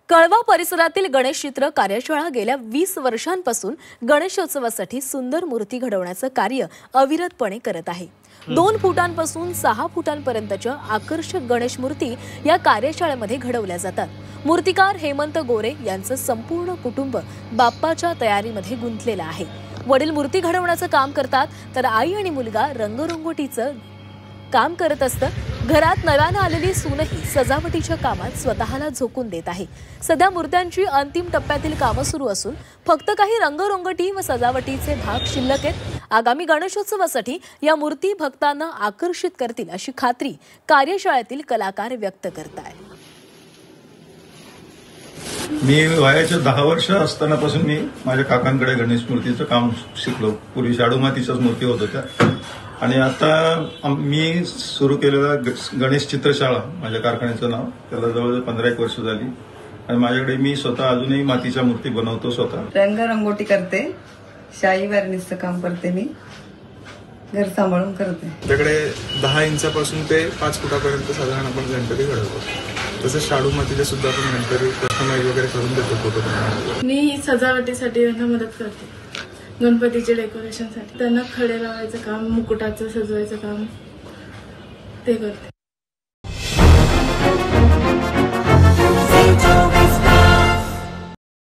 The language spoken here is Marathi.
कळवा परिसरातील गणेश चित्र कार्यशाळा गेल्या 20 वर्षांपासून गणेशोत्सवासाठी सुंदर मूर्ती घडवण्याचं कार्य अविरतपणे करत आहे। 2 फुटांपासून 6 फुटांपर्यंतच्या आकर्षक गणेश मूर्ती या कार्यशाळेमध्ये घडवल्या जातात। मूर्तिकार हेमंत गोरे यांचं संपूर्ण कुटुंब बाप्पाच्या तयारीमध्ये गुंतलेलं आहे। वडील मूर्ती घडवण्याचं काम करतात, तर आई आणि मुलगा रंगरंगोटीचं काम करत असतं। घरात नव्यानं आलेली सूनही सजावटीच्या कामात स्वतःला झोकून देत आहे। सध्या मूर्त्यांची अंतिम टप्प्यातील कामं सुरू असून फक्त काही रंगरंगोटी व सजावटीचे भाग शिल्लक आहेत। आगामी गणेशोत्सवासाठी या मूर्ती भक्तांना आकर्षित करतील अशी खात्री कार्यशाळेतील कलाकार व्यक्त करतात। मी वयाच्या 10 वर्ष असतानापासून मी माझ्या काकांकडे गणेश मूर्तीचं काम शिकलो। पूर्वी शाडू मातीच्याच मूर्ती होत होत्या आणि आता मी सुरू केलेला गणेश चित्रशाळा, माझ्या कारखान्याचं नाव, त्याला जवळजवळ 15 वर्ष झाली आणि माझ्याकडे मी स्वतः अजूनही मातीच्या मूर्ती बनवतो। स्वतः रंगरंगोटी करते, शाई वार्निशचं काम करते, मी घर सांभाळून करते। आपल्याकडे 10 इंचापासून ते 5 फुटापर्यंत साधारण आपण गणपती घडवतो। तसंच शाडू मातीचे सुद्धा आपण गणपती कस्टमाइज वगैरे करून देतो फोटो। मी सजावटीसाठी त्यांना मदत करते, गणपतीचे डेकोरेशनसाठी। त्यांना खडे लावायचं काम, मुकुटाचं सजवायचं काम ते करते।